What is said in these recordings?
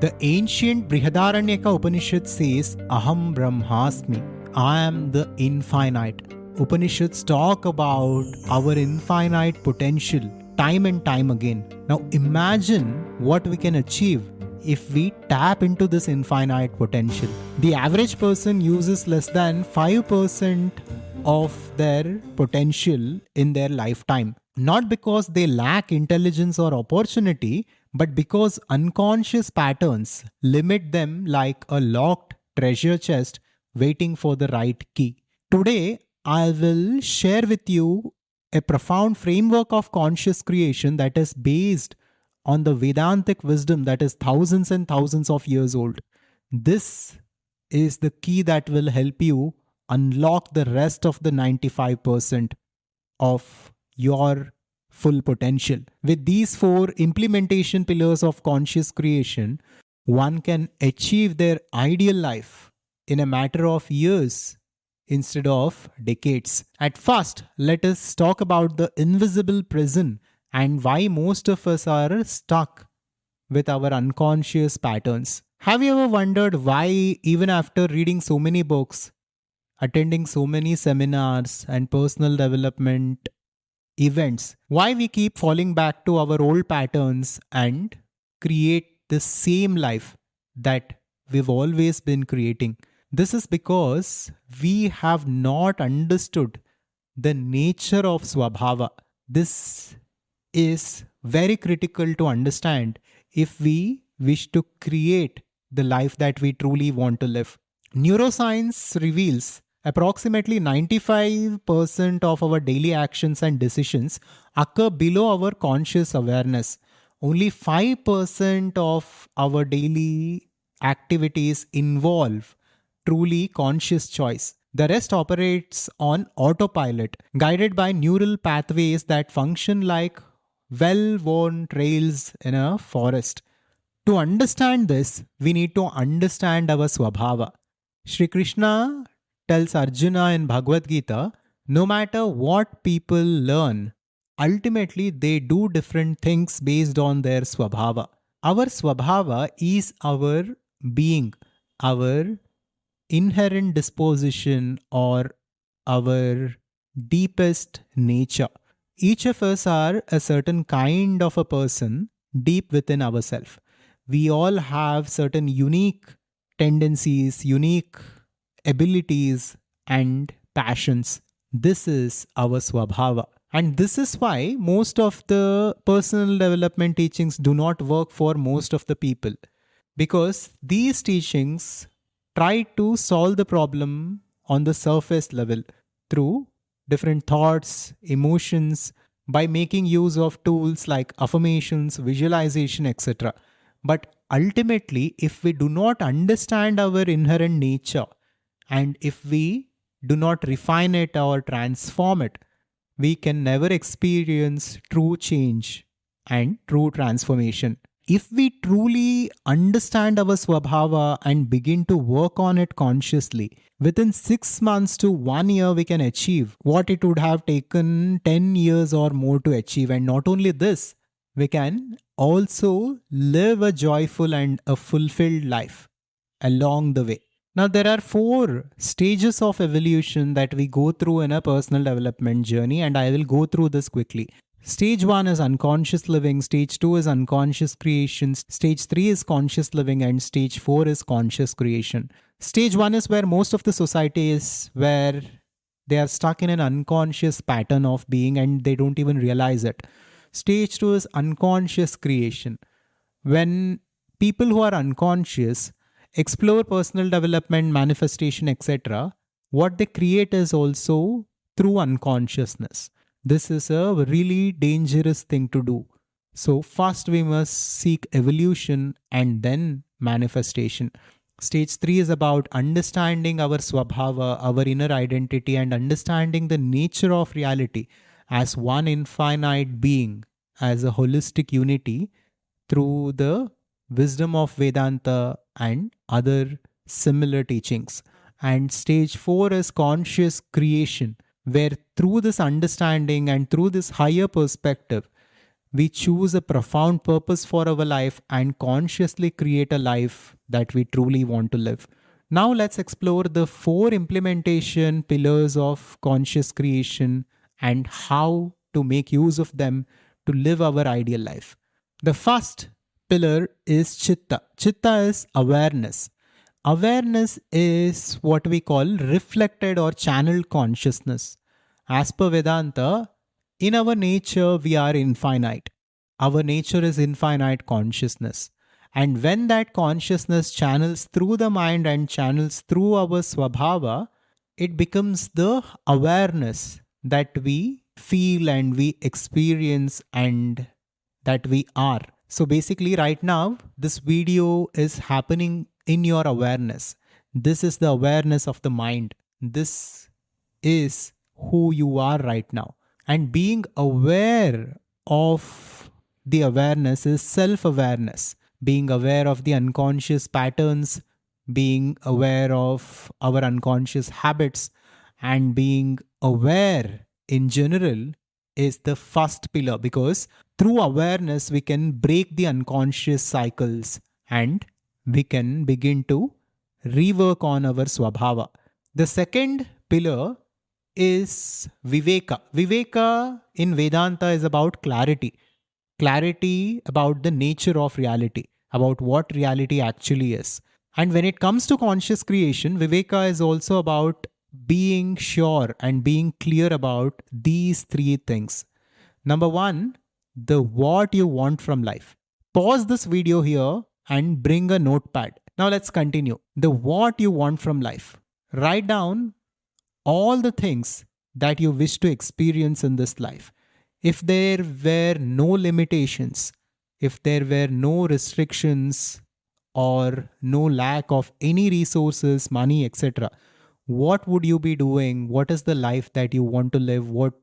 The ancient Brihadaranyaka Upanishad says, Aham Brahmasmi, I am the infinite. Upanishads talk about our infinite potential time and time again. Now imagine what we can achieve if we tap into this infinite potential. The average person uses less than 5% of their potential in their lifetime. Not because they lack intelligence or opportunity, but because unconscious patterns limit them like a locked treasure chest waiting for the right key. Today, I will share with you a profound framework of conscious creation that is based on the Vedantic wisdom that is thousands and thousands of years old. This is the key that will help you unlock the rest of the 95% of your full potential. With these four implementation pillars of conscious creation, one can achieve their ideal life in a matter of years instead of decades. At first, let us talk about the invisible prison and why most of us are stuck with our unconscious patterns. Have you ever wondered why, even after reading so many books, attending so many seminars and personal development events, why we keep falling back to our old patterns and create the same life that we've always been creating? This is because we have not understood the nature of Swabhava. This is very critical to understand if we wish to create the life that we truly want to live. Neuroscience reveals approximately 95% of our daily actions and decisions occur below our conscious awareness. Only 5% of our daily activities involve truly conscious choice. The rest operates on autopilot, guided by neural pathways that function like well-worn trails in a forest. To understand this, we need to understand our Swabhava. Shri Krishna tells Arjuna in Bhagavad Gita, no matter what people learn, ultimately they do different things based on their Swabhava. Our Swabhava is our being, our inherent disposition, or our deepest nature. Each of us are a certain kind of a person deep within ourselves. We all have certain unique tendencies, unique abilities and passions. This is our Swabhava. And this is why most of the personal development teachings do not work for most of the people. Because these teachings try to solve the problem on the surface level through different thoughts, emotions, by making use of tools like affirmations, visualization, etc. But ultimately, if we do not understand our inherent nature, and if we do not refine it or transform it, we can never experience true change and true transformation. If we truly understand our Swabhava and begin to work on it consciously, within 6 months to 1 year, we can achieve what it would have taken 10 years or more to achieve. And not only this, we can also live a joyful and a fulfilled life along the way. Now, there are 4 stages of evolution that we go through in a personal development journey, and I will go through this quickly. Stage 1 is unconscious living, stage 2 is unconscious creation, stage 3 is conscious living, and stage 4 is conscious creation. Stage 1 is where most of the society is, where they are stuck in an unconscious pattern of being and they don't even realize it. Stage 2 is unconscious creation. When people who are unconscious explore personal development, manifestation, etc., what they create is also through unconsciousness. This is a really dangerous thing to do. So first we must seek evolution and then manifestation. Stage 3 is about understanding our Swabhava, our inner identity, and understanding the nature of reality as one infinite being, as a holistic unity through the wisdom of Vedanta and other similar teachings. And stage 4 is conscious creation, where through this understanding and through this higher perspective, We choose a profound purpose for our life and consciously create a life that we truly want to live. Now, let's explore the four implementation pillars of conscious creation and how to make use of them to live our ideal life. The first pillar is chitta. Chitta is awareness. Awareness is what we call reflected or channeled consciousness. As per Vedanta, in our nature, we are infinite. Our nature is infinite consciousness. And when that consciousness channels through the mind and channels through our swabhava, it becomes the awareness that we feel and we experience and that we are. So basically, right now, this video is happening in your awareness. This is the awareness of the mind. This is who you are right now. And being aware of the awareness is self-awareness. Being aware of the unconscious patterns, being aware of our unconscious habits, and being aware in general is the first pillar, because through awareness we can break the unconscious cycles and we can begin to rework on our swabhava. The second pillar is Viveka. Viveka in Vedanta is about clarity. Clarity about the nature of reality, about what reality actually is. And when it comes to conscious creation, Viveka is also about being sure and being clear about these three things. Number one, the what you want from life. Pause this video here and bring a notepad. Now let's continue. The what you want from life. Write down all the things that you wish to experience in this life. If there were no limitations, if there were no restrictions or no lack of any resources, money, etc., what would you be doing? What is the life that you want to live? What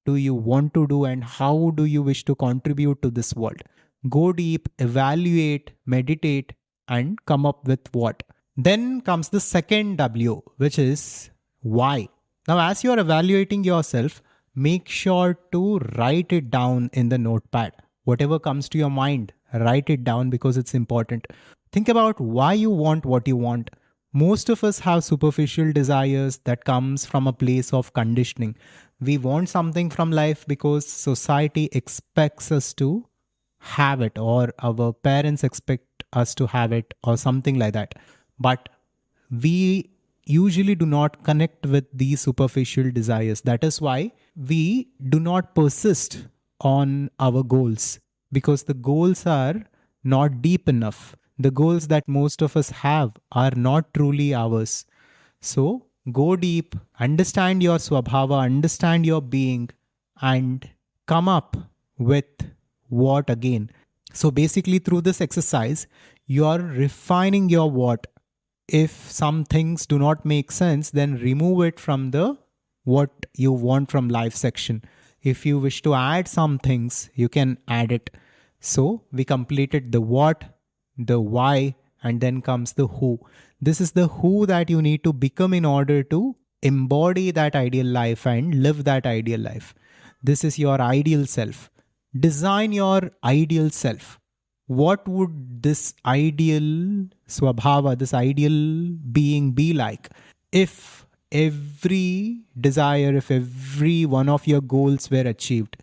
do you want to do, and how do you wish to contribute to this world? Go deep, evaluate, meditate, and come up with what. Then comes the second W, which is why. Now, as you are evaluating yourself, make sure to write it down in the notepad. Whatever comes to your mind, write it down because it's important. Think about why you want what you want. Most of us have superficial desires that comes from a place of conditioning. We want something from life because society expects us to have it, or our parents expect us to have it, or something like that. But we usually do not connect with these superficial desires. That is why we do not persist on our goals, because the goals are not deep enough. The goals that most of us have are not truly ours. So go deep, understand your swabhava, understand your being, and come up with what again. So basically, through this exercise, you are refining your what. If some things do not make sense, then remove it from the what you want from life section. If you wish to add some things, you can add it. So we completed the what, the why, and then comes the who. This is the who that you need to become in order to embody that ideal life and live that ideal life. This is your ideal self. Design your ideal self. What would this ideal swabhava, this ideal being be like? If every desire, if every one of your goals were achieved,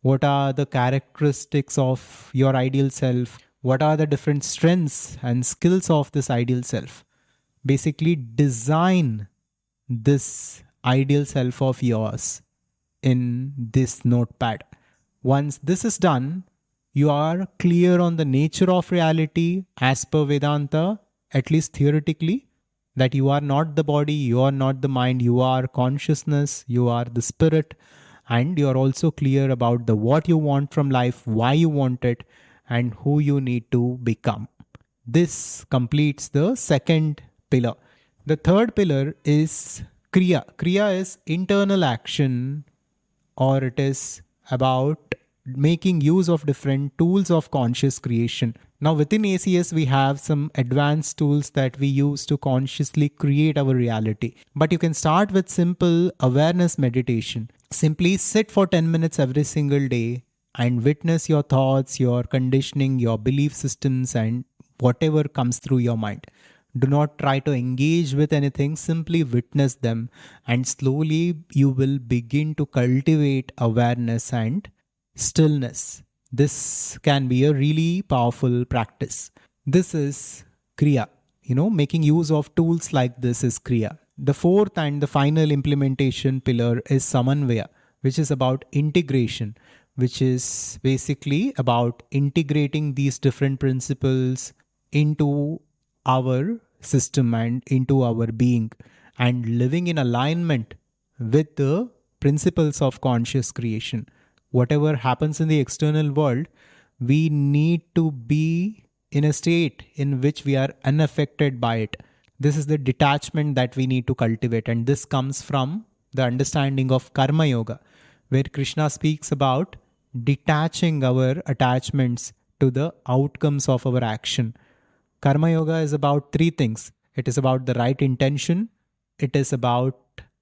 what are the characteristics of your ideal self? What are the different strengths and skills of this ideal self? Basically, design this ideal self of yours in this notepad. Once this is done, you are clear on the nature of reality as per Vedanta, at least theoretically, that you are not the body, you are not the mind, you are consciousness, you are the spirit, and you are also clear about the what you want from life, why you want it, and who you need to become. This completes the second pillar. The third pillar is Kriya. Kriya is internal action, or it is about making use of different tools of conscious creation. Now within ACS, we have some advanced tools that we use to consciously create our reality. But you can start with simple awareness meditation. Simply sit for 10 minutes every single day and witness your thoughts, your conditioning, your belief systems, and whatever comes through your mind. Do not try to engage with anything, simply witness them, and slowly you will begin to cultivate awareness and stillness. This can be a really powerful practice. This is Kriya. Making use of tools like this is Kriya. The fourth and the final implementation pillar is Samanvaya, which is about integration, which is basically about integrating these different principles into our system and into our being, and living in alignment with the principles of conscious creation. Whatever happens in the external world, we need to be in a state in which we are unaffected by it. This is the detachment that we need to cultivate, and this comes from the understanding of Karma Yoga, where Krishna speaks about detaching our attachments to the outcomes of our action. Karma Yoga is about three things. It is about the right intention, it is about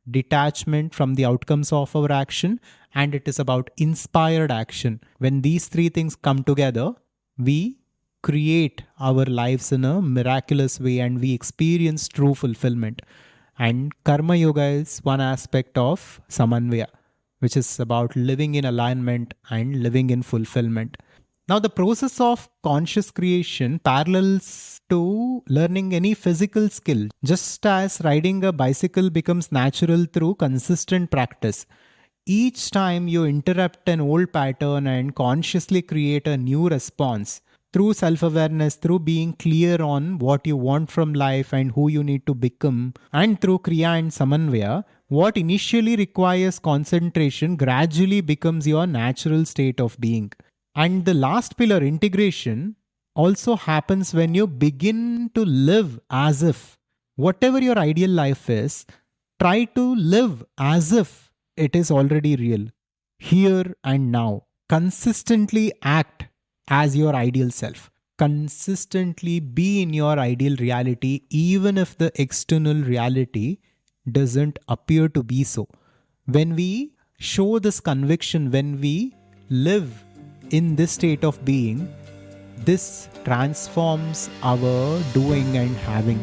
detachment from the outcomes of our action, and it is about inspired action. When these three things come together, we create our lives in a miraculous way and we experience true fulfillment. And Karma Yoga is one aspect of Samanvaya, which is about living in alignment and living in fulfillment. Now, the process of conscious creation parallels to learning any physical skill. Just as riding a bicycle becomes natural through consistent practice, each time you interrupt an old pattern and consciously create a new response, through self-awareness, through being clear on what you want from life and who you need to become, and through Kriya and Samanvaya, what initially requires concentration gradually becomes your natural state of being. And the last pillar, integration, also happens when you begin to live as if, whatever your ideal life is, try to live as if it is already real, here and now. Consistently act as your ideal self. Consistently be in your ideal reality, even if the external reality doesn't appear to be so. When we show this conviction, when we live in this state of being, this transforms our doing and having.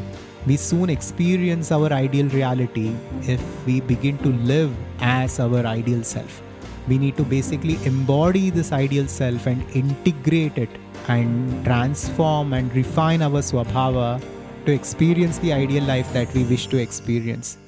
We soon experience our ideal reality if we begin to live as our ideal self. We need to basically embody this ideal self and integrate it and transform and refine our swabhava to experience the ideal life that we wish to experience.